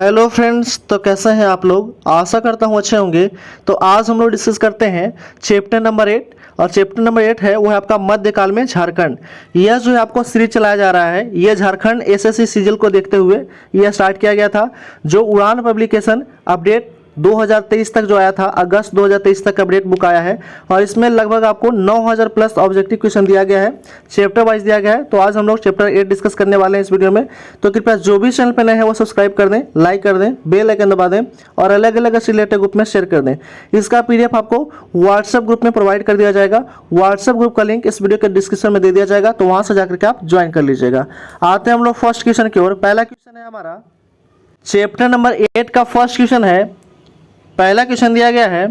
Hello friends, तो कैसे हैं आप लोग। आशा करता हूँ अच्छे होंगे। तो आज हम लोग डिस्कस करते हैं चैप्टर नंबर 8। और चैप्टर नंबर 8 है वो है आपका मध्यकाल में झारखंड। यह जो है आपको सीरीज चलाया जा रहा है, यह झारखंड एसएससी सीजीएल को देखते हुए यह स्टार्ट किया गया था। जो उड़ान पब्लिकेशन अपडेट 2023 तक जो आया था, अगस्त 2023 तक अपडेट बुक आया है। और इसमें लगभग आपको 9000 प्लस ऑब्जेक्टिव क्वेश्चन दिया गया है, चैप्टर वाइज दिया गया है। तो आज हम लोग चैप्टर 8 डिस्कस करने वाले हैं इस वीडियो में। तो कृपया जो भी चैनल पर नए हैं वो सब्सक्राइब कर दें, लाइक कर दें, बेल आइकन दबा दें और अलग अलग रिलेटेड ग्रुप में शेयर कर दें। इसका पीडीएफ आपको व्हाट्सएप ग्रुप में प्रोवाइड कर दिया जाएगा। व्हाट्सएप ग्रुप का लिंक इस वीडियो के डिस्क्रिप्शन में दे दिया जाएगा, तो वहां से जाकर के आप ज्वाइन कर लीजिएगा। आते हैं हम लोग फर्स्ट क्वेश्चन की ओर। पहला क्वेश्चन है हमारा चैप्टर नंबर 8 का फर्स्ट क्वेश्चन है। पहला क्वेश्चन दिया गया है,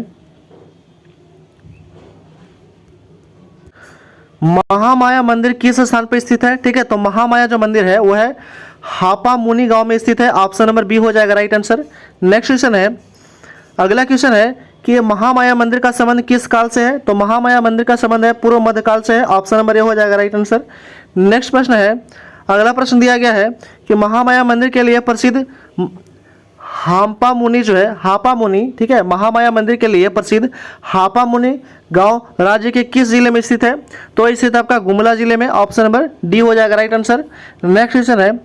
महामाया मंदिर किस स्थान पर स्थित है। ठीक है, तो महामाया जो मंदिर है वो है हापा मुनि गांव में स्थित है। ऑप्शन नंबर बी हो जाएगा राइट आंसर। नेक्स्ट क्वेश्चन है, अगला क्वेश्चन है कि महामाया मंदिर का संबंध किस काल से है। तो महामाया मंदिर का संबंध है पूर्व मध्यकाल से है। ऑप्शन नंबर ए हो जाएगा राइट आंसर। नेक्स्ट प्रश्न है, अगला प्रश्न दिया गया है कि महामाया मंदिर के लिए प्रसिद्ध हापा मुनि जो है, हापा मुनि, ठीक है, महामाया मंदिर के लिए प्रसिद्ध हापा मुनि गांव राज्य के किस जिले में स्थित है। तो स्थित आपका गुमला जिले में। ऑप्शन नंबर डी हो जाएगा राइट आंसर। नेक्स्ट क्वेश्चन है,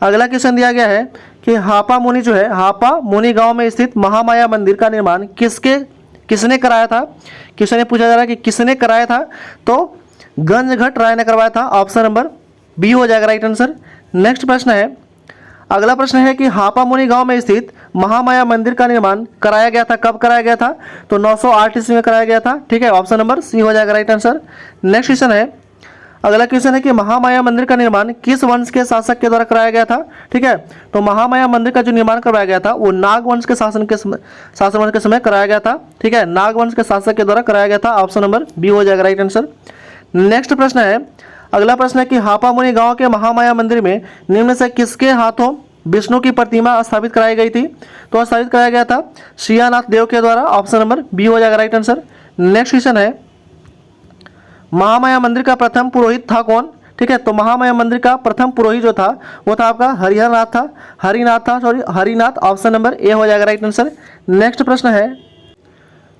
अगला क्वेश्चन दिया गया है कि हापा मुनि जो है, हापा मुनि गांव में स्थित महामाया मंदिर का निर्माण किसने कराया था। क्वेश्चन ये पूछा जा रहा है कि किसने कराया था। तो गंजघट राय ने करवाया था। ऑप्शन नंबर बी हो जाएगा राइट आंसर। नेक्स्ट प्रश्न है, अगला प्रश्न है कि हापा मुनि गांव में स्थित महामाया मंदिर का निर्माण कराया गया था, कब कराया गया था। तो 908 ईस्वी में कराया गया था। ठीक है, ऑप्शन नंबर सी हो जाएगा राइट आंसर। नेक्स्ट क्वेश्चन है, अगला क्वेश्चन है कि महामाया मंदिर का निर्माण किस वंश के शासक के द्वारा कराया गया था। ठीक है, तो महामाया मंदिर का जो निर्माण करवाया गया था वो नाग वंश के शासन वंश के समय कराया गया था। ठीक है, नाग वंश के शासक के द्वारा कराया गया था। ऑप्शन नंबर बी हो जाएगा राइट आंसर। नेक्स्ट प्रश्न है, अगला प्रश्न है कि हापा मुनि गांव के महामाया मंदिर में निम्न से किसके हाथों विष्णु की प्रतिमा स्थापित कराई गई थी। तो स्थापित कराया गया था सियानाथ देव के द्वारा। ऑप्शन नंबर बी हो जाएगा राइट आंसर। नेक्स्ट क्वेश्चन है, महामाया मंदिर का प्रथम पुरोहित था कौन। ठीक है, तो महामाया मंदिर का प्रथम पुरोहित जो था वो था आपका हरिनाथ। ऑप्शन नंबर ए हो जाएगा राइट आंसर। नेक्स्ट प्रश्न है,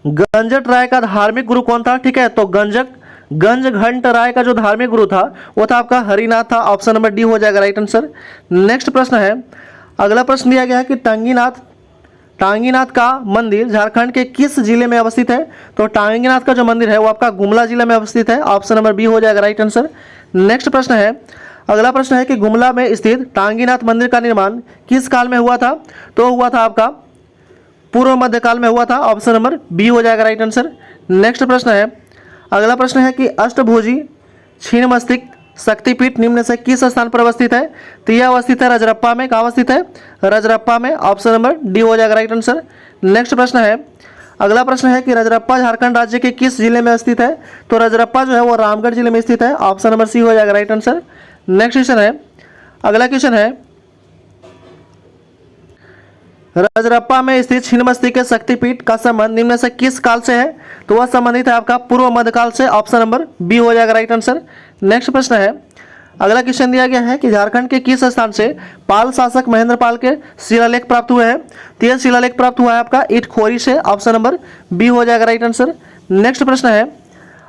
गंजट राय का धार्मिक गुरु कौन था। ठीक है, तो गंजघंट राय का जो धार्मिक गुरु था वो था आपका हरिनाथ था। ऑप्शन नंबर डी हो जाएगा राइट आंसर। नेक्स्ट प्रश्न है, अगला प्रश्न दिया गया है कि टांगीनाथ का मंदिर झारखंड के किस जिले में अवस्थित है। तो टांगीनाथ का जो मंदिर है वो आपका गुमला जिला में अवस्थित है। ऑप्शन नंबर बी हो जाएगा राइट आंसर। नेक्स्ट प्रश्न है, अगला प्रश्न है कि गुमला में स्थित टांगीनाथ मंदिर का निर्माण किस काल में हुआ था। तो हुआ था आपका पूर्व मध्यकाल में हुआ था। ऑप्शन नंबर बी हो जाएगा राइट आंसर। नेक्स्ट प्रश्न है, अगला प्रश्न है कि अष्टभुजी छिन्नमस्तिक शक्तिपीठ निम्न से किस स्थान पर अवस्थित है। तो यह अवस्थित है रजरप्पा में। कहाँ अवस्थित है, रजरप्पा में। ऑप्शन नंबर डी हो जाएगा राइट आंसर। नेक्स्ट प्रश्न है, अगला प्रश्न है कि रजरप्पा झारखंड राज्य के किस जिले में स्थित है। तो रजरप्पा जो है वो रामगढ़ जिले में स्थित है। ऑप्शन नंबर सी हो जाएगा राइट आंसर। नेक्स्ट क्वेश्चन है, अगला क्वेश्चन है, रजरप्पा में स्थित छिन्नमस्तिक के शक्तिपीठ का संबंध निम्न से किस काल से है। तो वह संबंधित है आपका पूर्व मध्यकाल से। ऑप्शन नंबर बी हो जाएगा राइट आंसर। नेक्स्ट प्रश्न है, अगला क्वेश्चन दिया गया है कि झारखंड के किस स्थान से पाल शासक महेंद्र पाल के शिलालेख प्राप्त हुए हैं। तो यह शिलालेख प्राप्त हुआ है आपका इटखोरी से। ऑप्शन नंबर बी हो जाएगा राइट आंसर। नेक्स्ट प्रश्न है,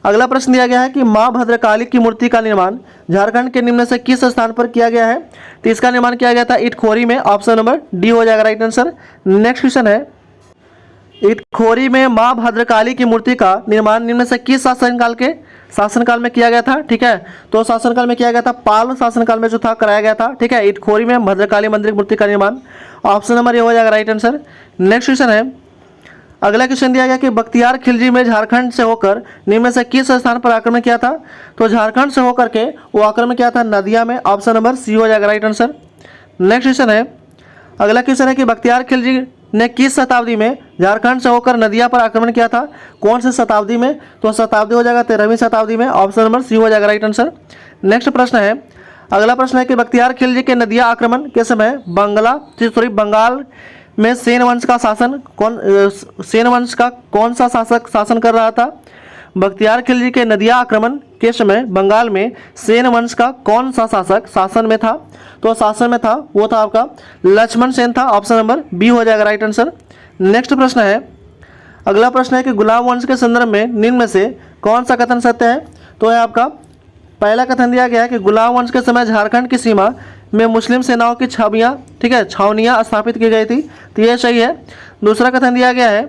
अगला प्रश्न दिया गया है कि मां भद्रकाली की मूर्ति का निर्माण झारखंड के निम्न से किस स्थान पर किया गया है। तो इसका निर्माण किया गया था इटखोरी में। ऑप्शन नंबर डी हो जाएगा राइट आंसर। नेक्स्ट क्वेश्चन है, इटखोरी में मां भद्रकाली की मूर्ति का निर्माण निम्न से किस शासनकाल में किया गया था। ठीक है, तो शासनकाल में किया गया था पाल शासनकाल में जो था कराया गया था। ठीक है, इटखोरी में भद्रकाली मंदिर मूर्ति का निर्माण। ऑप्शन नंबर ए हो जाएगा राइट आंसर। नेक्स्ट क्वेश्चन है, अगला क्वेश्चन दिया गया कि बख्तियार खिलजी में झारखंड से होकर निम्न से किस स्थान पर आक्रमण किया था। तो झारखंड से होकर के वो आक्रमण किया था नदिया में। ऑप्शन नंबर सी हो जाएगा राइट आंसर। नेक्स्ट क्वेश्चन है, अगला क्वेश्चन है कि बख्तियार खिलजी ने किस शताब्दी में झारखंड से होकर नदिया पर आक्रमण किया था। कौन सी शताब्दी में। तो शताब्दी हो जाएगा 13वीं शताब्दी में। ऑप्शन नंबर सी हो जाएगा राइट आंसर। नेक्स्ट प्रश्न है, अगला प्रश्न है कि बख्तियार खिलजी के नदिया आक्रमण के समय बंगाल में सेन वंश का कौन सा शासक शासन कर रहा था? बख्तियार खिलजी के नदिया आक्रमण के समय बंगाल में सेन वंश का कौन सा शासक शासन में था? तो शासन में था वो था आपका लक्ष्मण सेन था। ऑप्शन नंबर बी हो जाएगा राइट आंसर। नेक्स्ट प्रश्न है, अगला प्रश्न है कि गुलाम वंश के संदर्भ में निम्न में से कौन सा कथन सत्य है? तो है आपका पहला कथन दिया गया है कि गुलाम वंश के समय झारखंड की सीमा में मुस्लिम सेनाओं की छावनियाँ स्थापित की गई थी, तो यह सही है। दूसरा कथन दिया गया है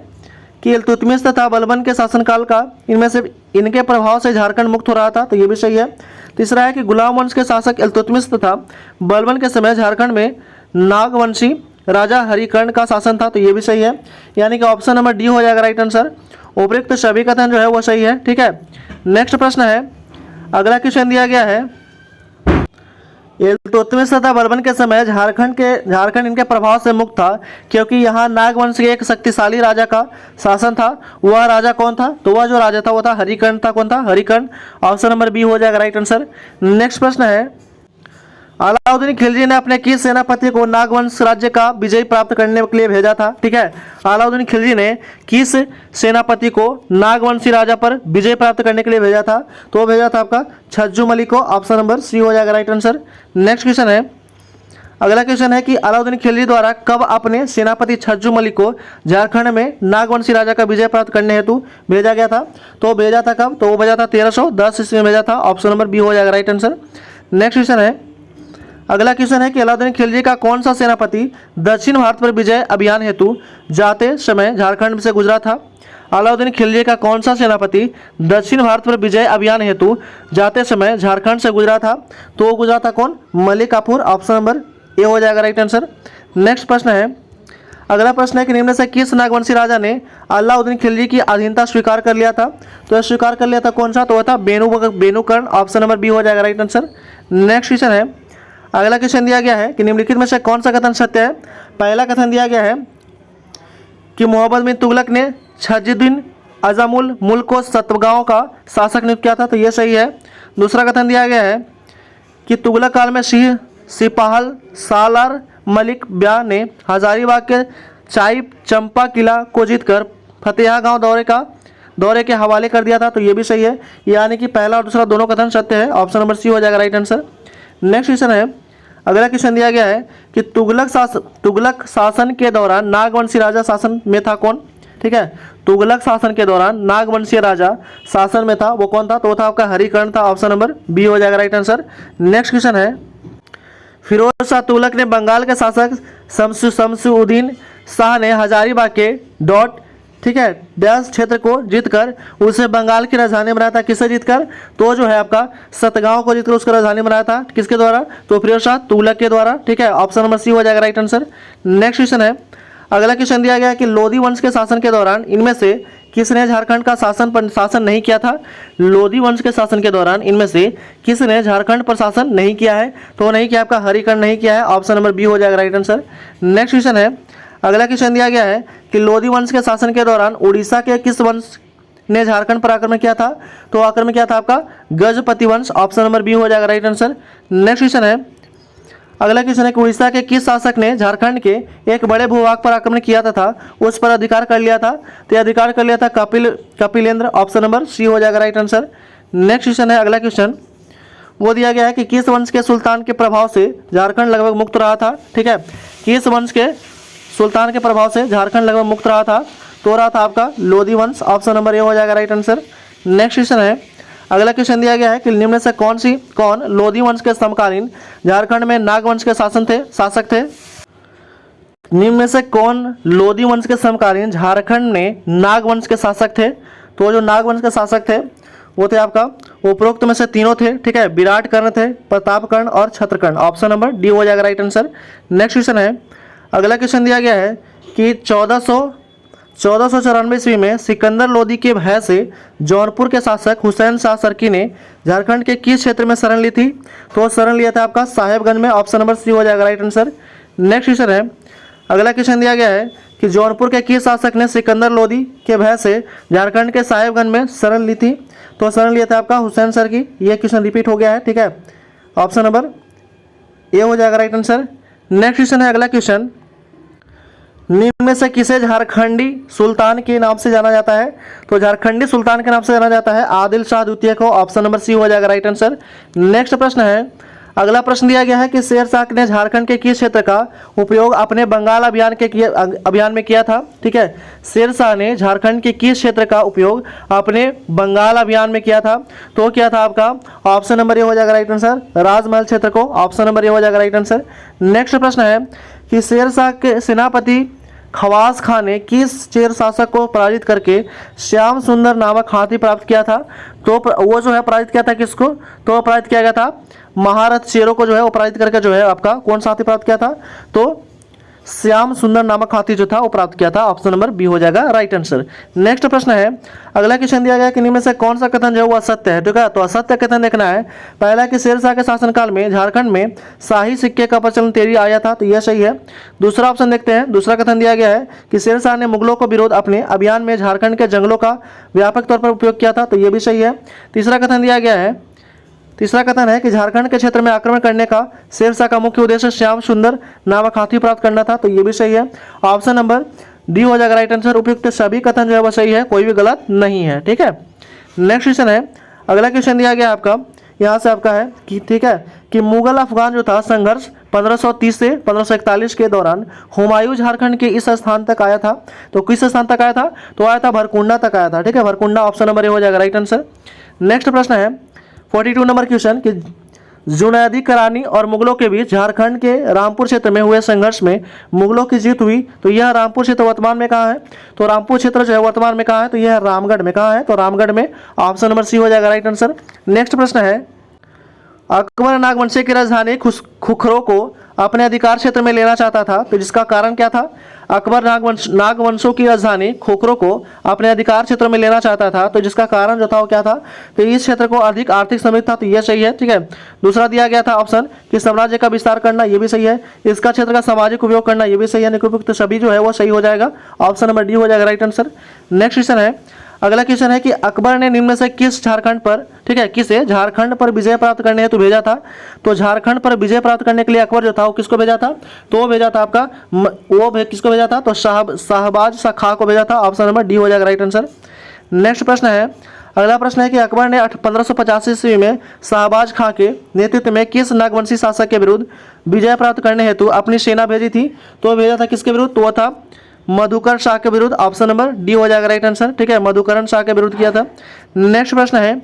कि इल्तुतमिश तथा बलबन के शासनकाल का इनमें से इनके प्रभाव से झारखंड मुक्त हो रहा था, तो ये भी सही है। तीसरा है कि गुलाम वंश के शासक इल्तुतमिश तथा बलबन के समय झारखंड में नागवंशी राजा हरिकर्ण का शासन था, तो ये भी सही है। यानी कि ऑप्शन नंबर डी हो जाएगा राइट आंसर। उपयुक्त सभी कथन जो है वो सही है, ठीक है। नेक्स्ट प्रश्न है, अगला क्वेश्चन दिया गया है, इल्तुतमिश तथा बलबन के समय झारखंड इनके प्रभाव से मुक्त था क्योंकि यहाँ नागवंश के एक शक्तिशाली राजा का शासन था। वह राजा कौन था? तो वह जो राजा था वो था हरिकर्ण था। कौन था? हरिकर्ण। ऑप्शन नंबर बी हो जाएगा राइट आंसर। नेक्स्ट प्रश्न है, अलाउद्दीन खिलजी ने अपने किस सेनापति को नागवंश राज्य का विजय प्राप्त करने के लिए भेजा था? ठीक है, अलाउद्दीन खिलजी ने किस सेनापति को नागवंशी राजा पर विजय प्राप्त करने के लिए भेजा था? तो भेजा था आपका छज्जू मलिक को। ऑप्शन नंबर सी हो जाएगा राइट आंसर। नेक्स्ट क्वेश्चन है, अगला क्वेश्चन है कि अलाउद्दीन खिलजी द्वारा कब अपने सेनापति छज्जू मलिक को झारखंड में नागवंशी राजा का विजय प्राप्त करने हेतु भेजा गया था? तो भेजा था कब? तो वो भेजा था 1310 ईस्वी में भेजा था। ऑप्शन नंबर बी हो जाएगा राइट आंसर। नेक्स्ट क्वेश्चन है, अगला क्वेश्चन है कि अलाउद्दीन खिलजी का कौन सा सेनापति दक्षिण भारत पर विजय अभियान हेतु जाते समय झारखंड से गुजरा था? अलाउद्दीन खिलजी का कौन सा सेनापति दक्षिण भारत पर विजय अभियान हेतु जाते समय झारखंड से गुजरा था? तो वो गुजरा था कौन? Malik Kafur. Option number A हो जाएगा राइट आंसर। नेक्स्ट प्रश्न है, अगला प्रश्न है कि निम्न से किस नागवंशी राजा ने अलाउद्दीन खिलजी की अधीनता स्वीकार कर लिया था? तो यह स्वीकार कर लिया था कौन सा? तो वह था बेनुकर्ण। ऑप्शन नंबर बी हो जाएगा राइट आंसर। नेक्स्ट क्वेश्चन है, अगला क्वेश्चन दिया गया है कि निम्नलिखित में से कौन सा कथन सत्य है? पहला कथन दिया गया है कि मोहम्मद बिन तुगलक ने छज्जुद्दीन अज़मुल मुल्क को सतगांव का शासक नियुक्त किया था, तो यह सही है। दूसरा कथन दिया गया है कि तुगलक काल में सिपाहल सालार मलिक ब्या ने हजारीबाग के चाइब चंपा किला को जीतकर फतेहा गांव दौरे के हवाले कर दिया था, तो ये भी सही है। यानी कि पहला और दूसरा दोनों कथन सत्य है। ऑप्शन नंबर सी हो जाएगा राइट आंसर। नेक्स्ट क्वेश्चन है, अगला क्वेश्चन दिया गया है कि तुगलक शासन के दौरान नागवंशी राजा शासन में था कौन? ठीक है, तुगलक शासन के दौरान नागवंशीय राजा शासन में था, वो कौन था? तो वो था आपका हरिकर्ण था। ऑप्शन नंबर बी हो जाएगा राइट आंसर। नेक्स्ट क्वेश्चन है, फिरोज शाह तुगलक ने बंगाल के शासक शमसुद्दीन शाह ने हजारीबाग के ठीक है डैश क्षेत्र को जीतकर उसे बंगाल की राजधानी बनाया था। किसे जीतकर? तो जो है आपका सतगांव को जीतकर उसका राजधानी बनाया था। किसके द्वारा? तो फिरोज शाह तुगलक के द्वारा। ठीक है, ऑप्शन नंबर सी हो जाएगा राइट आंसर। नेक्स्ट क्वेश्चन है, अगला क्वेश्चन दिया गया है कि लोधी वंश के शासन के दौरान इनमें से किसने झारखंड का शासन नहीं किया था? लोधी वंश के शासन के दौरान इनमें से किसने झारखंड पर शासन नहीं किया है? तो नहीं किया आपका हरिकर्ण नहीं किया है। ऑप्शन नंबर बी हो जाएगा राइट आंसर। नेक्स्ट क्वेश्चन है, अगला क्वेश्चन दिया गया है कि लोधी वंश के शासन के दौरान उड़ीसा के किस वंश ने झारखंड पर आक्रमण किया था? तो आक्रमण किया था आपका गजपति वंश। ऑप्शन नंबर बी हो जाएगा राइट आंसर। नेक्स्ट क्वेश्चन है, अगला क्वेश्चन है कि उड़ीसा के किस शासक ने झारखंड के एक बड़े भूभाग पर आक्रमण किया था उस पर अधिकार कर लिया था? तो अधिकार कर लिया था कपिलेंद्र। ऑप्शन नंबर सी हो जाएगा राइट आंसर। नेक्स्ट क्वेश्चन है, अगला क्वेश्चन वो दिया गया है कि किस वंश के सुल्तान के प्रभाव से झारखंड लगभग मुक्त रहा था? ठीक है, किस वंश के सुल्तान के प्रभाव से झारखंड लगभग मुक्त रहा था? तो रहा था आपका लोधी वंश। ऑप्शन नंबर ए हो जाएगा राइट आंसर। नेक्स्ट क्वेश्चन है, अगला क्वेश्चन दिया गया है कि निम्न से कौन लोधी वंश के समकालीन झारखंड में नागवंश के शासक थे? निम्न में से कौन लोधी वंश के समकालीन झारखंड में नागवंश के शासक थे? तो जो नागवंश के शासक थे वो थे आपका उपरोक्त में से तीनों थे। ठीक है, विराट कर्ण थे, प्रतापकर्ण और छत्रकर्ण। ऑप्शन नंबर डी हो जाएगा राइट आंसर। नेक्स्ट क्वेश्चन है, अगला क्वेश्चन दिया गया है कि 1494 ईस्वी में सिकंदर लोदी के भय से जौनपुर के शासक हुसैन शाह सरकी ने झारखंड के किस क्षेत्र में शरण ली थी? तो शरण लिया था आपका साहेबगंज में। ऑप्शन नंबर सी हो जाएगा राइट आंसर। नेक्स्ट क्वेश्चन है, अगला क्वेश्चन दिया गया है कि जौनपुर के किस शासक ने सिकंदर लोदी के भय से झारखंड के साहेबगंज में शरण ली थी? तो शरण लिया था आपका हुसैन सरकी। यह क्वेश्चन रिपीट हो गया है। ठीक है, ऑप्शन नंबर ए हो जाएगा राइट आंसर। नेक्स्ट क्वेश्चन है, अगला क्वेश्चन निम्न में से किसे झारखंडी सुल्तान के नाम से जाना जाता है? तो झारखंडी सुल्तान के नाम से जाना जाता है आदिल शाह द्वितीय को। ऑप्शन नंबर सी हो जाएगा राइट आंसर। नेक्स्ट प्रश्न है, अगला प्रश्न दिया गया है कि शेर शाह ने झारखंड के किस क्षेत्र का उपयोग अपने बंगाल अभियान में किया था? ठीक है, शेर शाह ने झारखंड के किस क्षेत्र का उपयोग अपने बंगाल अभियान में किया था? तो क्या था आपका ऑप्शन नंबर ए हो जाएगा राइट आंसर, राजमहल क्षेत्र को। ऑप्शन नंबर ए हो जाएगा राइट आंसर। नेक्स्ट प्रश्न है कि शेर शाह के सेनापति खवास खान ने किस चेर शासक को पराजित करके श्याम सुंदर नामक हाथी प्राप्त किया था? तो वो जो है पराजित किया था किसको? तो पराजित किया गया था महारथ चेरों को, जो है वो पराजित करके जो है आपका कौन सा हाथी प्राप्त किया था? तो श्याम सुंदर नामक हाथी जो था वो प्राप्त किया था। ऑप्शन नंबर बी हो जाएगा राइट आंसर। नेक्स्ट प्रश्न है, अगला क्वेश्चन दिया गया कि निम्न में से कौन सा कथन जो है वो असत्य है? ठीक है, तो असत्य कथन देखना है। पहला कि शेर शाह के शासनकाल में झारखंड में शाही सिक्के का प्रचलन तेजी आया था, तो यह सही है। दूसरा ऑप्शन देखते हैं, दूसरा कथन दिया गया है कि शेर शाह ने मुगलों को विरोध अपने अभियान में झारखंड के जंगलों का व्यापक तौर पर उपयोग किया था, तो यह भी सही है। तीसरा कथन दिया गया है, तीसरा कथन है कि झारखंड के क्षेत्र में आक्रमण करने का शेर शाह का मुख्य उद्देश्य श्याम सुंदर नामक हाथी प्राप्त करना था, तो ये भी सही है। ऑप्शन नंबर डी हो जाएगा राइट आंसर। उपयुक्त सभी कथन जो है वह सही है, कोई भी गलत नहीं है। ठीक है, नेक्स्ट क्वेश्चन है, अगला क्वेश्चन दिया गया आपका, यहाँ से आपका है कि ठीक है कि मुगल अफगान जो था संघर्ष 1530 से 1541 के दौरान हुमायूं झारखंड के इस स्थान तक आया था, तो किस स्थान तक आया था? तो आया था भरकुंडा तक आया था। ठीक है, भरकुंडा। ऑप्शन नंबर ए हो जाएगा राइट आंसर। नेक्स्ट प्रश्न है 42 नंबर क्वेश्चन कि जुनैदी करानी और मुगलों के बीच झारखंड के रामपुर क्षेत्र में हुए संघर्ष में मुगलों की जीत हुई, तो यह रामपुर क्षेत्र वर्तमान में कहाँ है? तो रामपुर क्षेत्र जो है वर्तमान में कहाँ है? तो यह रामगढ़ में। कहाँ है? तो रामगढ़ में। ऑप्शन नंबर सी हो जाएगा राइट आंसर। नेक्स्ट प्रश्न है, अकबर नागवंशी की राजधानी खुखरो को अपने अधिकार क्षेत्र में लेना चाहता था, तो जिसका कारण क्या था? अकबर नागवंशों की राजधानी खोखरो को अपने अधिकार क्षेत्र में लेना चाहता था, तो जिसका कारण जो था वो क्या था? तो इस क्षेत्र को अधिक आर्थिक समृद्ध था, तो यह सही है। ठीक है, दूसरा दिया गया था ऑप्शन कि साम्राज्य का विस्तार करना, ये भी सही है। इसका क्षेत्र का सामाजिक उपयोग करना, ये भी सही है। निकुपयुक्त सभी जो है वो सही हो जाएगा। ऑप्शन नंबर डी हो जाएगा राइट आंसर। नेक्स्ट क्वेश्चन है, अगला क्वेश्चन है कि अकबर ने निम्न में से किस झारखंड पर, ठीक है, किसे झारखंड पर विजय प्राप्त करने हेतु भेजा था? तो झारखंड पर विजय प्राप्त करने के लिए अकबर जो था वो किसको भेजा था? तो वो भेजा था आपका किसको भेजा था? तो शाहबाज शाह खां को भेजा था। ऑप्शन नंबर डी हो जाएगा राइट आंसर। नेक्स्ट प्रश्न है, अगला प्रश्न है कि अकबर ने 1585 ईस्वी में शाहबाज खां के नेतृत्व में किस नागवंशी शासक के विरुद्ध विजय प्राप्त करने हेतु अपनी सेना भेजी थी? तो भेजा था किसके विरुद्ध? तो वो था मधुकर शाह के विरुद्ध। ऑप्शन नंबर डी हो जाएगा राइट आंसर। ठीक है, मधुकरण शाह के विरुद्ध किया था। नेक्स्ट प्रश्न है,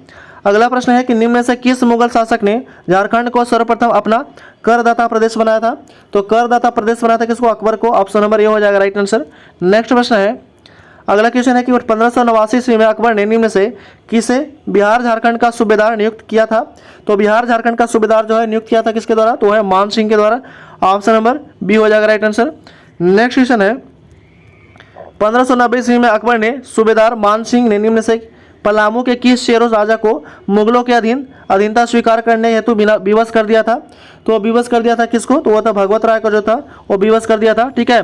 अगला प्रश्न है कि निम्न में से किस मुगल शासक ने झारखंड को सर्वप्रथम अपना करदाता प्रदेश बनाया था? तो करदाता प्रदेश बनाया था किसको? अकबर को। ऑप्शन नंबर ए हो जाएगा राइट आंसर। नेक्स्ट प्रश्न है, अगला क्वेश्चन है कि 1589 ईस्वी में अकबर ने निम्न में से किसे बिहार झारखंड का सूबेदार नियुक्त किया था? तो बिहार झारखंड का सूबेदार जो है नियुक्त किया था किसके द्वारा? तो है मान सिंह के द्वारा। ऑप्शन नंबर बी हो जाएगा राइट आंसर। नेक्स्ट क्वेश्चन है, 1590 ईस्वी में अकबर ने सूबेदार मान सिंह ने निम्न से पलामू के किस शेरों राजा को मुगलों के अधीनता स्वीकार करने हेतु विवश कर दिया था? तो विवश कर दिया था किसको? तो वो था भगवत राय को जो था वो विवश कर दिया था। ठीक है,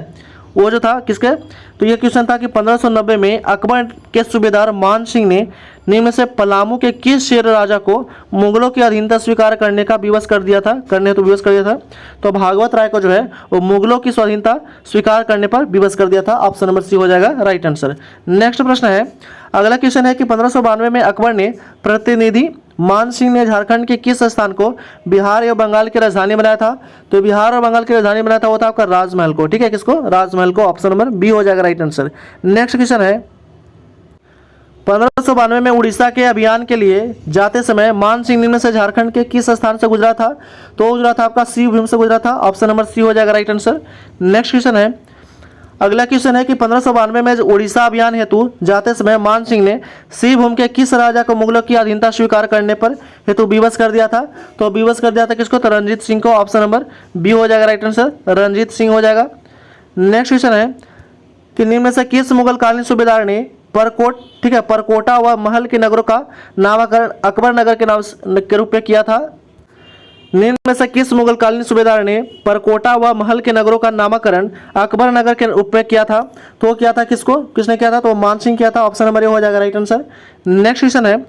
वो जो था किसके? तो ये क्वेश्चन था कि 1590 में अकबर के सूबेदार मान सिंह ने निम्न से पलामू के किस शेर राजा को मुगलों की अधीनता स्वीकार करने का विवश कर दिया था, करने तो विवश कर दिया था? तो भागवत राय को जो है वो मुगलों की स्वाधीनता स्वीकार करने पर विवश कर दिया था। ऑप्शन नंबर सी हो जाएगा राइट आंसर। नेक्स्ट प्रश्न है, अगला क्वेश्चन है कि 1592 में अकबर ने प्रतिनिधि मान सिंह ने झारखंड के किस स्थान को बिहार या बंगाल की राजधानी बनाया था? तो बिहार और बंगाल की राजधानी बनाया था वो था आपका राजमहल को। ठीक है, किसको? राजमहल को। ऑप्शन नंबर बी हो जाएगा राइट आंसर। नेक्स्ट क्वेश्चन है, 1592 में उड़ीसा के अभियान के लिए जाते समय मान सिंह निम्न से झारखंड के किस स्थान से गुजरा था? तो गुजरा था आपका शिवभूमि से गुजरा था। ऑप्शन नंबर सी हो जाएगा राइट आंसर। नेक्स्ट क्वेश्चन है, अगला क्वेश्चन है कि 1592 में उड़ीसा अभियान हेतु जाते समय मान सिंह ने शिवभूमि के किस राजा को मुगलों की अधीनता स्वीकार करने पर हेतु विवश कर दिया था? तो विवश कर दिया था किसको? तो रंजीत सिंह को। ऑप्शन नंबर बी हो जाएगा राइट आंसर, रंजीत सिंह हो जाएगा। नेक्स्ट क्वेश्चन है कि निम्न में से किस मुगल कालीन सूबेदार ने ठीक है, परकोटा व महल के नगरों का नामकरण अकबर नगर के नाम के रूप में किया था? निम्न में से किस मुगल कालीन सूबेदार ने परकोटा व महल के नगरों का नामकरण अकबर नगर के रूप में किया था? तो किया था किसको? किसने किया था? तो मान सिंह किया था। ऑप्शन नंबर ए हो जाएगा राइट आंसर। नेक्स्ट क्वेश्चन है,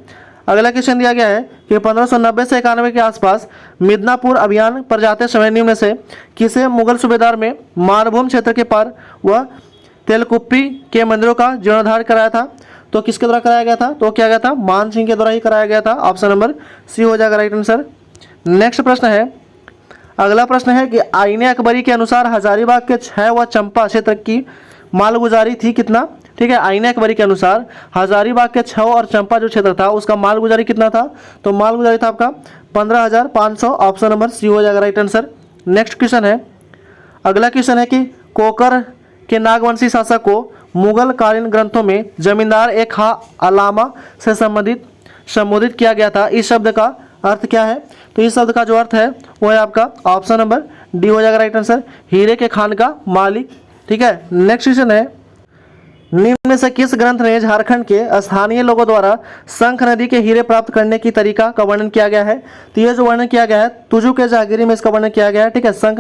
अगला क्वेश्चन दिया गया है कि 1590 से 91 के आसपास मिदनापुर अभियान पर जाते समय निम्न में से किसे मुगल सूबेदार में मानभूम क्षेत्र के पार व तेलकुप्पी के मंदिरों का जीर्णोद्धार कराया था? तो किसके द्वारा कराया गया था? तो क्या गया था? मान सिंह के द्वारा ही कराया गया था। ऑप्शन नंबर सी हो जाएगा राइट आंसर। नेक्स्ट प्रश्न है, अगला प्रश्न है कि आईने अकबरी के अनुसार हजारीबाग के 6 व चंपा क्षेत्र की मालगुजारी थी कितना? ठीक है, आईने अकबरी के अनुसार हजारीबाग के 6 और चंपा जो क्षेत्र था उसका मालगुजारी कितना था? तो मालगुजारी था आपका 15,500। ऑप्शन नंबर सी हो जाएगा राइट आंसर। नेक्स्ट क्वेश्चन है, अगला क्वेश्चन है कि कोकर के नागवंशी शासक को मुगल कालीन ग्रंथों में जमींदार ए खा अलामा से संबोधित किया गया था। इस शब्द का अर्थ क्या है? तो इस शब्द का जो अर्थ है वो है आपका ऑप्शन नंबर डी हो जाएगा राइट आंसर, हीरे के खान का मालिक। ठीक है, नेक्स्ट क्वेश्चन है, निम्न में से किस ग्रंथ में झारखंड के स्थानीय लोगों द्वारा शंख नदी के हीरे प्राप्त करने की तरीका का वर्णन किया गया है? तो ये जो वर्णन किया गया है तुजू के जहागीरी में इसका वर्णन किया गया है। ठीक है, शंख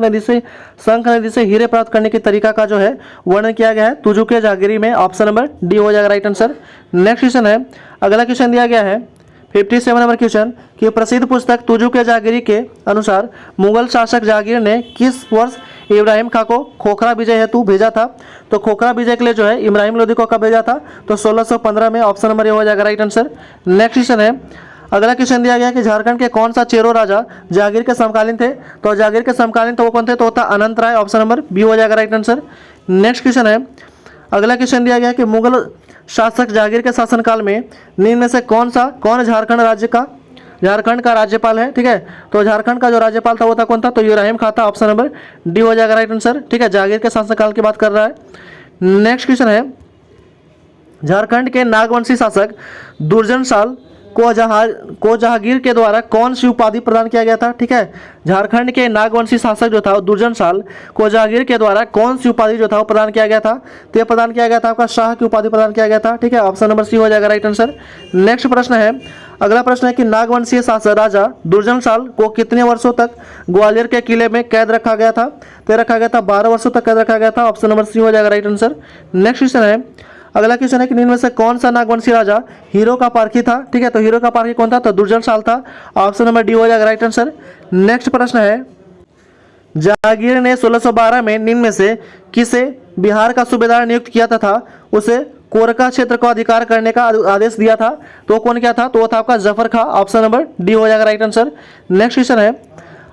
नदी से हीरे प्राप्त करने की तरीका का जो है वर्णन किया गया है तुजू के जहागीरी में। ऑप्शन नंबर डी हो जाएगा राइट आंसर। नेक्स्ट क्वेश्चन है, अगला क्वेश्चन दिया गया है 57 नंबर क्वेश्चन कि प्रसिद्ध पुस्तक तुजू के जहागीरी के अनुसार मुगल शासक जहांगीर ने किस वर्ष इब्राहिम खां को खोखरा विजय हेतु भेजा था? तो खोखरा विजय के लिए जो है इब्राहिम लोदी को कब भेजा था? तो 1615 में। ऑप्शन नंबर ए हो जाएगा राइट आंसर। नेक्स्ट क्वेश्चन है, अगला क्वेश्चन दिया गया कि झारखंड के कौन सा चेरो राजा जहांगीर के समकालीन थे? तो जहांगीर के समकालीन तो वो कौन थे? तो होता अनंत राय। ऑप्शन नंबर बी हो जाएगा राइट आंसर। नेक्स्ट क्वेश्चन है, अगला क्वेश्चन दिया गया कि मुगल शासक जहांगीर के शासनकाल में निम्न में से कौन झारखंड का राज्यपाल है? ठीक है, तो झारखंड का जो राज्यपाल था वो था कौन था? तो इब्राहिम खां था। ऑप्शन नंबर डी हो जाएगा राइट आंसर। ठीक है, जहांगीर के शासनकाल की बात कर रहा है। नेक्स्ट क्वेश्चन है, झारखंड के नागवंशी शासक दुर्जन साल को जहांगीर के द्वारा कौन सी उपाधि प्रदान किया गया था? ठीक है, झारखंड के नागवंशी शासक जो था दुर्जन साल को जहांगीर के द्वारा कौन सी उपाधि जो था वो प्रदान किया गया था? तो ये प्रदान किया गया था आपका शाह की उपाधि प्रदान किया गया था। ठीक है, ऑप्शन नंबर सी हो जाएगा राइट आंसर। नेक्स्ट प्रश्न है, अगला प्रश्न है कि नागवंशीय शासक राजा दुर्जन साल को कितने वर्षों तक ग्वालियर के किले में कैद रखा गया था? तो रखा गया था 12 वर्षों तक कैद रखा गया था। ऑप्शन नंबर सी हो जाएगा राइट आंसर। नेक्स्ट क्वेश्चन है, अगला क्वेश्चन है कि निम्न में से कौन सा नागवंशी राजा हीरो का पारखी था? ठीक है, तो हीरो का पारखी कौन था? तो दुर्जन साल था। ऑप्शन नंबर डी हो जाएगा राइट आंसर। नेक्स्ट प्रश्न है, जहांगीर ने 1612 में निम्न में से किसे बिहार का सूबेदार नियुक्त किया तथा उसे कोरका क्षेत्र को अधिकार करने का आदेश दिया था? तो कौन क्या था? तो वो था आपका जफर खां। ऑप्शन नंबर डी हो जाएगा राइट आंसर। नेक्स्ट क्वेश्चन है,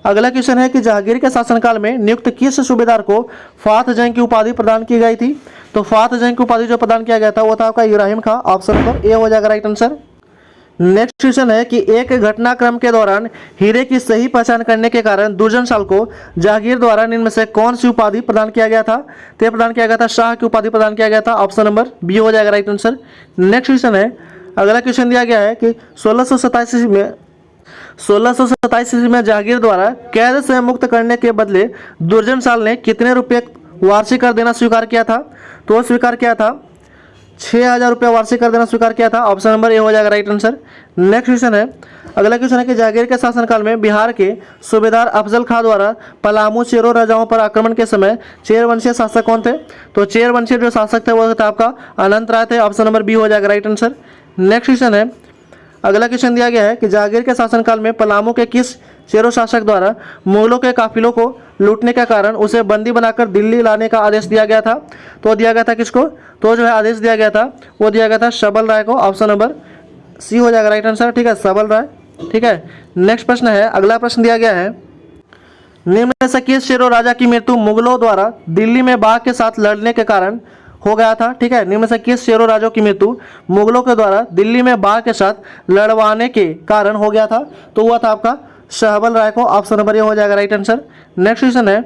अगला क्वेश्चन है कि जहांगीर के शासनकाल में नियुक्त किस सूबेदार को फात जंग की उपाधि प्रदान की गई थी? तो फात जंग की उपाधि जो प्रदान किया गया था वो था आपका इब्राहिम खां। ऑप्शन नंबर ए हो जाएगा राइट आंसर। नेक्स्ट क्वेश्चन है कि एक घटनाक्रम के दौरान हीरे की सही पहचान करने के कारण दुर्जन साल को जहांगीर द्वारा निम्न में से कौन सी उपाधि प्रदान किया गया था? तो प्रदान किया गया था शाह की उपाधि प्रदान किया गया था। ऑप्शन नंबर बी हो जाएगा राइट आंसर। नेक्स्ट क्वेश्चन है, अगला क्वेश्चन दिया गया है कि 1627 ईस्वी में जहांगीर द्वारा कैद से मुक्त करने के बदले दुर्जन साल ने कितने रुपये वार्षिक कर देना स्वीकार किया था? तो वो स्वीकार किया था 6,000 रुपये वार्षिक कर देना स्वीकार किया था। ऑप्शन नंबर ए हो जाएगा राइट आंसर। नेक्स्ट क्वेश्चन है, अगला क्वेश्चन है कि जहांगीर के शासनकाल में बिहार के सूबेदार अफजल खां द्वारा पलामू चेरो राजाओं पर आक्रमण के समय चेर वंशीय शासक कौन थे? तो चेर वंशीय जो शासक थे वो था आपका अनंत राय थे। ऑप्शन नंबर बी हो जाएगा राइट आंसर। नेक्स्ट क्वेश्चन है, अगला क्वेश्चन दिया गया है कि जहांगीर के शासनकाल में पलामू के किस चेरो शासक द्वारा मुगलों के काफिलों को लूटने के कारण उसे बंदी बनाकर दिल्ली लाने का आदेश दिया गया था? तो दिया गया था किसको? तो जो है आदेश दिया गया था वो दिया गया था सबल राय को। ऑप्शन नंबर सी हो जाएगा राइट आंसर। ठीक है, सबल राय। ठीक है, नेक्स्ट प्रश्न है, अगला प्रश्न दिया गया है निम्न में से किस चेरो राजा की मृत्यु मुगलों द्वारा दिल्ली में बाघ के साथ लड़ने के कारण हो गया था? ठीक है, निम्न में से किस चेरो राजा की मृत्यु मुगलों के द्वारा दिल्ली में बाघ के साथ लड़वाने के कारण हो गया था? तो हुआ था आपका शहबल राय को। ऑप्शन नंबर ए हो जाएगा राइट आंसर। नेक्स्ट क्वेश्चन है,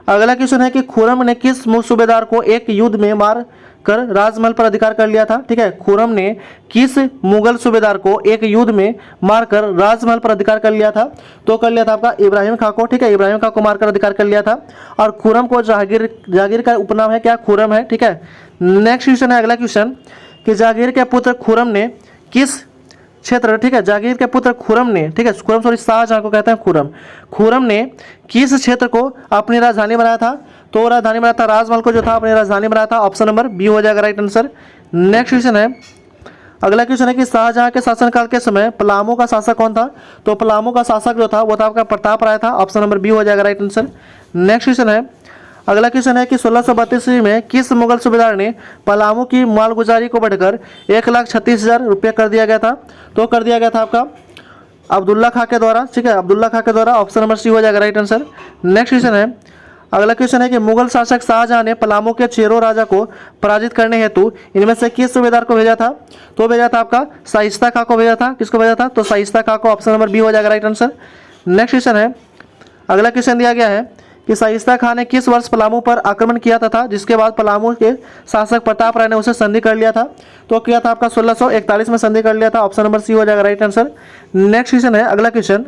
अगला क्वेश्चन है कि खुरम ने किस सूबेदार को एक युद्ध में मार कर राजमहल पर अधिकार कर लिया था? ठीक है, खुरम ने किस मुगल सूबेदार को एक युद्ध में मारकर राजमहल पर अधिकार कर लिया था? तो कर लिया था आपका इब्राहिम खां को। ठीक है, इब्राहिम खां को मारकर अधिकार कर लिया था। और खुरम को जहांगीर का उपनाम है क्या? खुरम है। ठीक है, नेक्स्ट क्वेश्चन है, अगला क्वेश्चन कि जहांगीर के पुत्र खुरम ने किस क्षेत्र, ठीक है, जहांगीर के पुत्र खुरम ने, ठीक है, खुरम सॉरी शाहजहां को कहते हैं खुरम ने किस क्षेत्र को अपनी राजधानी बनाया था? तो राजधानी बनाया था राजमहल को जो था अपनी राजधानी बनाया था। ऑप्शन नंबर बी हो जाएगा राइट आंसर। नेक्स्ट क्वेश्चन है, अगला क्वेश्चन है कि शाहजहां के शासनकाल के समय पलामू का शासक कौन था? तो पलामू का शासक जो था वो था आपका प्रताप राय था। ऑप्शन नंबर बी हो जाएगा राइट आंसर। नेक्स्ट क्वेश्चन है, अगला क्वेश्चन है कि 1632 ईस्वी में किस मुगल सूबेदार ने पलामू की मालगुजारी को बढ़कर 1,36,000 रुपये कर दिया गया था? तो कर दिया गया था आपका अब्दुल्ला खां के द्वारा, ठीक है, अब्दुल्ला खां के द्वारा। ऑप्शन नंबर सी हो जाएगा राइट आंसर। नेक्स्ट क्वेश्चन है, अगला क्वेश्चन है कि मुगल शासक शाहजहां ने पलामू के चेरो राजा को पराजित करने हेतु इनमें से किस सूबेदार को भेजा था? तो भेजा था आपका शाइस्ता खां को भेजा था। किसको भेजा था? तो शाइस्ता खां को। ऑप्शन नंबर बी हो जाएगा राइट आंसर। नेक्स्ट क्वेश्चन है, अगला क्वेश्चन दिया गया है कि शाइस्ता खां ने किस वर्ष पलामू पर आक्रमण किया था जिसके बाद पलामू के शासक प्रताप राय ने उसे संधि कर लिया था? तो किया था आपका 1641 में संधि कर लिया था। ऑप्शन नंबर सी हो जाएगा राइट आंसर। नेक्स्ट क्वेश्चन है, अगला क्वेश्चन,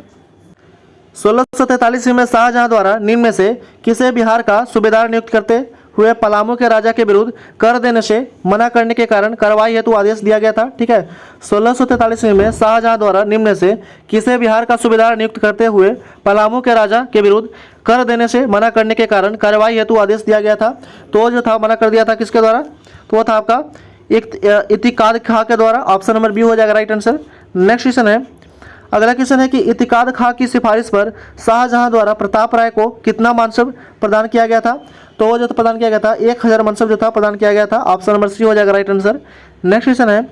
1643 में शाहजहां द्वारा निम्न में से किसे बिहार का सूबेदार नियुक्त करते हुए पलामू के राजा के विरुद्ध कर देने से मना करने के कारण कार्रवाई हेतु आदेश दिया गया था? ठीक है, 1643 में शाहजहां द्वारा निम्न में से किसे बिहार का सूबेदार नियुक्त करते हुए पलामू के राजा के विरुद्ध कर देने से मना करने के कारण कार्रवाई हेतु आदेश दिया गया था? तो जो था मना कर दिया था किसके द्वारा? तो वो था आपका इतिकाद खां के द्वारा। ऑप्शन नंबर बी हो जाएगा राइट आंसर। नेक्स्ट क्वेश्चन है, अगला क्वेश्चन है कि इतिकाद खां की सिफारिश पर शाहजहां द्वारा प्रताप राय को कितना मानसब प्रदान किया गया था? तो वो जो प्रदान किया गया था 1000 मनसब जो था प्रदान किया गया था। ऑप्शन नंबर सी हो जाएगा राइट आंसर। नेक्स्ट क्वेश्चन है,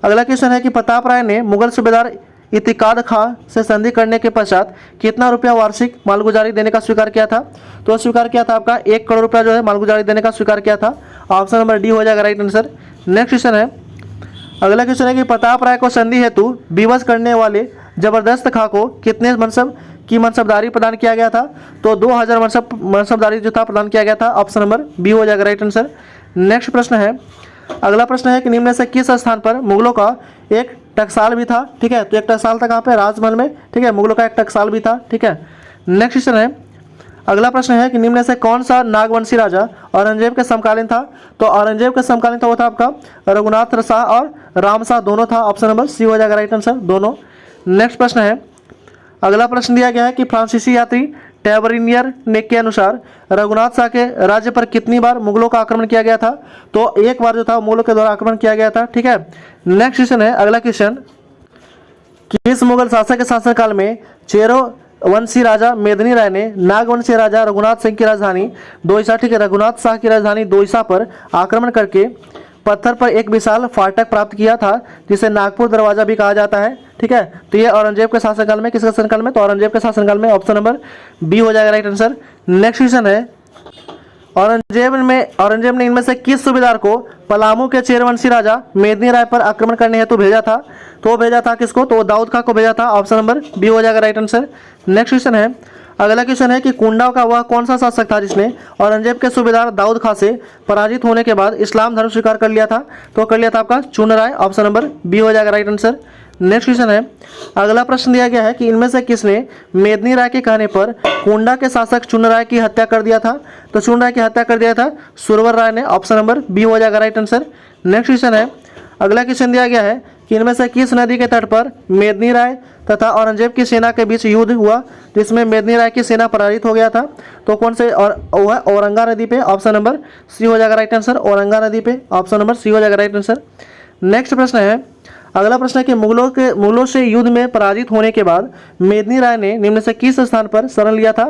अगला क्वेश्चन है कि प्रताप राय ने मुगल सूबेदार इतिकाद खां से संधि करने के पश्चात कितना रुपया वार्षिक मालगुजारी देने का स्वीकार किया था? तो स्वीकार किया था आपका 1 करोड़ रुपया जो है मालगुजारी देने का स्वीकार किया था। ऑप्शन नंबर डी हो जाएगा राइट आंसर। नेक्स्ट क्वेश्चन है, अगला क्वेश्चन है कि प्रताप राय को संधि हेतु विवश करने वाले जबरदस्त खां को कितने मनसब की मनसबदारी प्रदान किया गया था? तो 2000 मनसबदारी जो था प्रदान किया गया था। ऑप्शन नंबर बी हो जाएगा राइट आंसर। नेक्स्ट प्रश्न है, अगला प्रश्न है कि निम्न में से किस स्थान पर मुगलों का एक टकसाल भी था? ठीक है, तो एक टकसाल था कहाँ पे? राजमहल में। ठीक है, मुगलों का एक टकसाल भी था। ठीक है, नेक्स्ट क्वेश्चन है, अगला प्रश्न है कि निम्न में से कौन सा नागवंशी राजा औरंगजेब के समकालीन था? तो औरंगजेब के समकालीन था वो था आपका रघुनाथ शाह और राम शाह दोनों था। ऑप्शन नंबर सी हो जाएगा राइट आंसर, दोनों। नेक्स्ट प्रश्न है, अगला प्रश्न दिया गया है कि फ्रांसीसी यात्री टैबरिनियर ने के अनुसार रघुनाथ शाह के राज्य पर कितनी बार मुगलों का आक्रमण किया गया था? तो एक बार जो था मुगलों के द्वारा आक्रमण किया गया था। ठीक है, नेक्स्ट क्वेश्चन है, अगला क्वेश्चन, किस मुगल शासक के शासनकाल में चेरो वंशी राजा मेदिनी राय ने नागवंशी राजा रघुनाथ सिंह की राजधानी दोईसा, ठीक है, रघुनाथ शाह की राजधानी दोईसा पर आक्रमण करके पत्थर पर एक विशाल फाटक प्राप्त किया था जिसे नागपुर दरवाजा भी कहा जाता है? ठीक है, तो ये औरंगजेब के शासनकाल में, किसके शासनकाल में? तो औरंगजेब के शासनकाल में। ऑप्शन नंबर बी हो जाएगा राइट आंसर। नेक्स्ट क्वेश्चन है, औरंगजेब ने इनमें से किस सूबेदार को पलामू के चेरवंशी राजा मेदिनी राय पर आक्रमण करने हेतु भेजा था? तो भेजा था किसको? तो दाऊद खां को भेजा था। ऑप्शन नंबर बी हो जाएगा राइट आंसर। नेक्स्ट क्वेश्चन है, अगला क्वेश्चन है कि कुंडा का वह कौन सा शासक था जिसने औरंगजेब के सूबेदार दाऊद खां से पराजित होने के बाद इस्लाम धर्म स्वीकार कर लिया था? तो कर लिया था आपका चुन राय। ऑप्शन नंबर बी हो जाएगा राइट आंसर। नेक्स्ट क्वेश्चन है, अगला प्रश्न दिया गया है कि इनमें से किसने मेदिनी राय के कहने पर कुंडा के शासक चुन राय की हत्या कर दिया था? तो चुन राय की हत्या कर दिया था सुरवर राय ने। ऑप्शन नंबर बी हो जाएगा राइट आंसर। नेक्स्ट क्वेश्चन है, अगला क्वेश्चन दिया गया है कि इनमें से किस नदी के तट पर मेदिनी राय तथा औरंगजेब की सेना के बीच युद्ध हुआ जिसमें मेदिनी राय की सेना पराजित हो गया था? तो कौन से? और वह औरंगा नदी पे। ऑप्शन नंबर सी हो जाएगा राइट आंसर, औरंगा नदी पे। ऑप्शन नंबर सी हो जाएगा राइट आंसर। नेक्स्ट प्रश्न है, अगला प्रश्न है कि मुगलों से युद्ध में पराजित होने के बाद मेदिनी राय ने निम्न से किस स्थान पर शरण लिया था?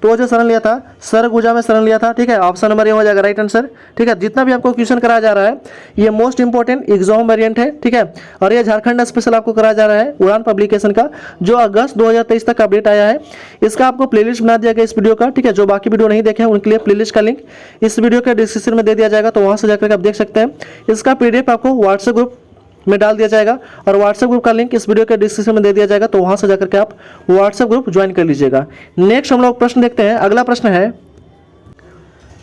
तो जो शरण लिया था सरगुजा में शरण लिया था। ठीक है, ऑप्शन नंबर ए हो जाएगा राइट आंसर। ठीक है, जितना भी आपको क्वेश्चन कराया जा रहा है ये मोस्ट इंपोर्टेंट एग्जाम वेरिएंट है। ठीक है, और ये झारखंड स्पेशल आपको कराया जा रहा है उड़ान पब्लिकेशन का, जो अगस्त 2023 तक अपडेट आया है। इसका आपको प्लेलिस्ट बना दिया गया इस वीडियो का। ठीक है, जो बाकी वीडियो नहीं देखे हैं उनके लिए प्लेलिस्ट का लिंक इस वीडियो के डिस्क्रिप्शन में दे दिया जाएगा, तो वहाँ से जाकर आप देख सकते हैं। इसका PDF आपको व्हाट्सएप ग्रुप में डाल दिया जाएगा और व्हाट्सएप ग्रुप का लिंक इस वीडियो के डिस्क्रिप्शन में दे दिया जाएगा, तो वहां से जाकर के आप व्हाट्सएप ग्रुप ज्वाइन कर लीजिएगा। नेक्स्ट हम लोग प्रश्न देखते हैं। अगला प्रश्न है,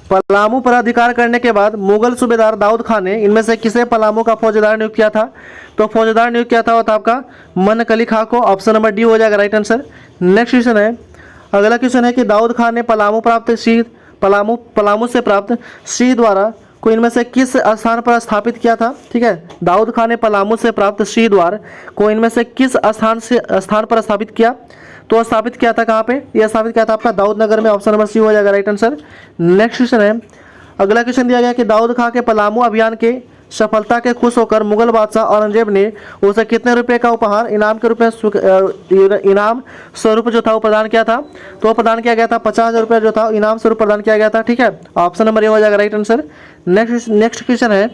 पलामू पर अधिकार करने के बाद मुगल सूबेदार दाऊद खान ने इनमें से किसे पलामू का फौजदार नियुक्त किया था? तो फौजदार नियुक्त किया था वो था आपका मनकली खां को। ऑप्शन नंबर डी हो जाएगा राइट आंसर। नेक्स्ट क्वेश्चन है, अगला क्वेश्चन है कि दाऊद खान ने पलामू से प्राप्त श्री द्वारा को इनमें से किस स्थान पर स्थापित किया था? ठीक है, दाऊद खान ने पलामू से प्राप्त श्री द्वार को इनमें से किस स्थान पर स्थापित किया? तो स्थापित किया था कहाँ पे? यह स्थापित किया था आपका दाऊद नगर में। ऑप्शन नंबर सी हो जाएगा राइट आंसर। नेक्स्ट क्वेश्चन है, अगला क्वेश्चन दिया गया कि दाऊद खां के पलामू अभियान के सफलता के खुश होकर मुगल बादशाह औरंगजेब ने उसे कितने रुपए का उपहार इनाम के रूप में इनाम स्वरूप जो था वो प्रदान किया था? तो प्रदान किया गया था 50,000 रुपये जो था इनाम स्वरूप प्रदान किया गया था। ठीक है, ऑप्शन नंबर ए हो जाएगा राइट आंसर। नेक्स्ट क्वेश्चन है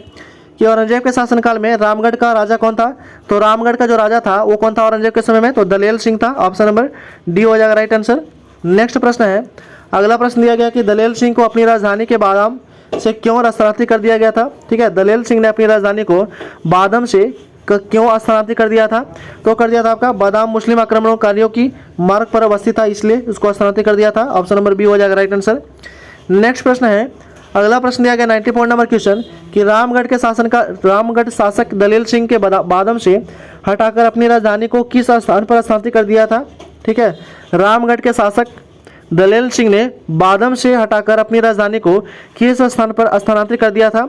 कि औरंगजेब के शासनकाल में रामगढ़ का राजा कौन था? तो रामगढ़ का जो राजा था वो कौन था औरंगजेब के समय में? तो दलेल सिंह था। ऑप्शन नंबर डी हो जाएगा राइट आंसर। नेक्स्ट प्रश्न है, अगला प्रश्न दिया गया कि दलेल सिंह को अपनी राजधानी के बादाम से क्यों स्थानांतरित कर दिया गया था? ठीक है, दलेल सिंह ने अपनी राजधानी को बादाम से क्यों स्थानांतरित कर दिया था? तो कर दिया था आपका बादाम मुस्लिम आक्रमणकारियों की मार्ग पर अवस्थित था, इसलिए उसको स्थानांतरित कर दिया था। ऑप्शन नंबर बी हो जाएगा राइट आंसर। नेक्स्ट प्रश्न है, अगला प्रश्न दिया गया 94 नंबर क्वेश्चन कि रामगढ़ शासक दलेल सिंह के बादाम से हटाकर अपनी राजधानी को किस स्थान पर स्थानांतरित कर दिया था? ठीक है, रामगढ़ के शासक दलेल सिंह ने बादाम से हटाकर अपनी राजधानी को किस स्थान पर स्थानांतरित कर दिया था?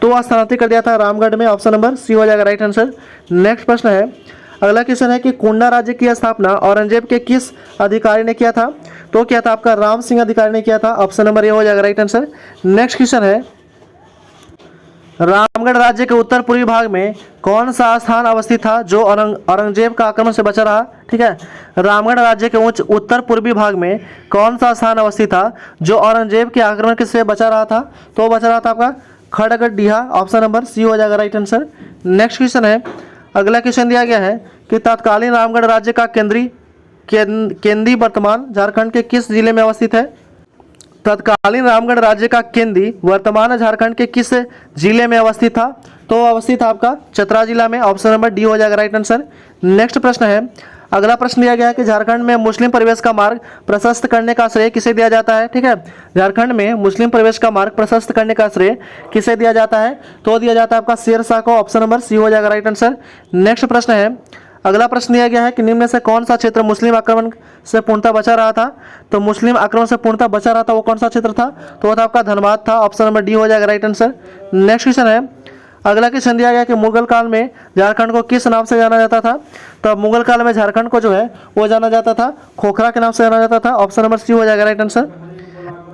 तो स्थानांतरित कर दिया था रामगढ़ में। ऑप्शन नंबर सी हो जाएगा राइट आंसर। नेक्स्ट प्रश्न है, अगला क्वेश्चन है कि कुंडा राज्य की स्थापना औरंगजेब के किस अधिकारी ने किया था? तो क्या था आपका राम सिंह अधिकारी ने किया था। ऑप्शन नंबर ए हो जाएगा राइट आंसर। नेक्स्ट क्वेश्चन है, रामगढ़ राज्य के उत्तर पूर्वी भाग में कौन सा स्थान अवस्थित था जो औरंगजेब का आक्रमण से बचा रहा? ठीक है, रामगढ़ राज्य के उत्तर पूर्वी भाग में कौन सा स्थान अवस्थित था जो औरंगजेब के आक्रमण से बचा रहा था? तो बचा रहा था आपका खड़गड़ीहा। ऑप्शन नंबर सी हो जाएगा राइट आंसर। नेक्स्ट क्वेश्चन है, अगला क्वेश्चन दिया गया है कि तत्कालीन रामगढ़ राज्य का केंद्री वर्तमान झारखंड के किस जिले में अवस्थित है? तत्कालीन रामगढ़ राज्य का केंद्री वर्तमान झारखंड के किस जिले में अवस्थित था? तो अवस्थित था आपका चतरा जिला में। ऑप्शन नंबर डी हो जाएगा राइट आंसर। नेक्स्ट प्रश्न है, अगला प्रश्न दिया गया है कि झारखंड में मुस्लिम प्रवेश का मार्ग प्रशस्त करने का श्रेय किसे दिया जाता है? ठीक है, झारखंड में मुस्लिम प्रवेश का मार्ग प्रशस्त करने का श्रेय किसे दिया जाता है? तो दिया जाता है आपका शेर शाह को। ऑप्शन नंबर सी हो जाएगा राइट आंसर। नेक्स्ट प्रश्न है, अगला प्रश्न दिया गया है कि निम्न में से कौन सा क्षेत्र मुस्लिम आक्रमण से पूर्णतः बचा रहा था? तो मुस्लिम आक्रमण से पूर्णतः बचा रहा था वो कौन सा क्षेत्र था? तो वो था आपका धनबाद था। ऑप्शन नंबर डी हो जाएगा राइट आंसर। नेक्स्ट क्वेश्चन है, अगला क्वेश्चन दिया गया कि मुगल काल में झारखंड को किस नाम से जाना जाता था? तो मुगल काल में झारखंड को जो है वो जाना जाता था खोखरा के नाम से जाना जाता था। ऑप्शन नंबर सी हो जाएगा राइट आंसर।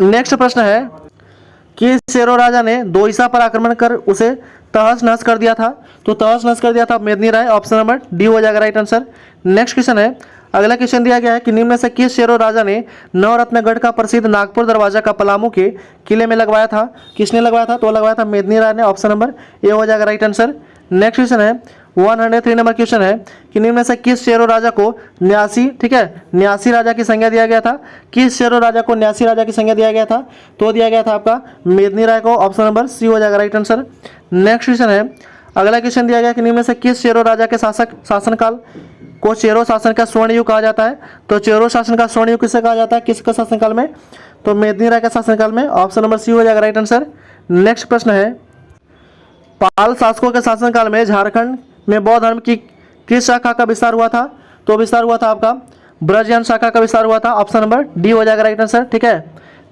नेक्स्ट प्रश्न है कि शेरो राजा ने दोईसा पर आक्रमण कर उसे तहस नहस कर दिया था? तो तहस नहस कर दिया था मेदिनी राय। ऑप्शन नंबर डी हो जाएगा राइट आंसर। नेक्स्ट क्वेश्चन है, अगला क्वेश्चन दिया गया है कि निम्न में से किस शेरो राजा ने नवरत्नगढ़ का प्रसिद्ध नागपुर दरवाजा का पलामू के किले में लगवाया था? किसने लगवाया था? तो लगवाया था मेदिनी राय ने। ऑप्शन नंबर ए हो जाएगा राइट आंसर। नेक्स्ट क्वेश्चन है 103 नंबर क्वेश्चन है कि निम्न में से किस शेरो राजा को न्यासी, ठीक है, न्यासी राजा की संज्ञा दिया गया था? किस शेरो राजा को न्यासी राजा की संज्ञा दिया गया था? तो दिया गया था आपका मेदिनी राय को। ऑप्शन नंबर सी हो जाएगा राइट आंसर। नेक्स्ट क्वेश्चन है, अगला क्वेश्चन दिया गया कि निम्न में से किस शेरो राजा के शासनकाल को चेरो शासन का स्वर्ण युग कहा जाता है? तो चेरो शासन का स्वर्ण युग किसे कहा जाता है? किसका शासनकाल में? तो मेदिनी राय के शासनकाल में। ऑप्शन नंबर सी हो जाएगा राइट आंसर। नेक्स्ट प्रश्न है, पाल शासकों के शासनकाल में झारखंड में बौद्ध धर्म की किस शाखा का विस्तार हुआ था? तो विस्तार हुआ था आपका ब्रजयान शाखा का विस्तार हुआ था। ऑप्शन नंबर डी हो जाएगा राइट आंसर। ठीक है,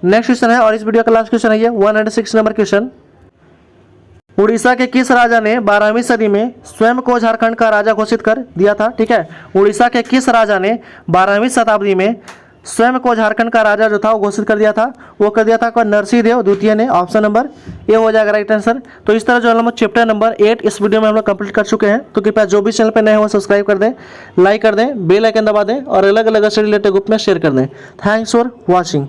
नेक्स्ट क्वेश्चन है और इस वीडियो का लास्ट क्वेश्चन है ये 106 नंबर क्वेश्चन। उड़ीसा के किस राजा ने 12वीं सदी में स्वयं को झारखंड का राजा घोषित कर दिया था? ठीक है, उड़ीसा के किस राजा ने 12वीं शताब्दी में स्वयं को झारखंड का राजा जो था वो घोषित कर दिया था? वो कर दिया था नरसिंह देव द्वितीय ने। ऑप्शन नंबर ए हो जाएगा राइट आंसर। तो इस तरह जो हम चैप्टर नंबर 8 इस वीडियो में हम लोग कंप्लीट कर चुके हैं। तो कृपया जो भी चैनल पर नए हो सब्सक्राइब कर दें, लाइक कर दें, बेल आइकन दबा दें और अलग अलग स्टडी रिलेटेड ग्रुप में शेयर कर दें। Thanks for watching.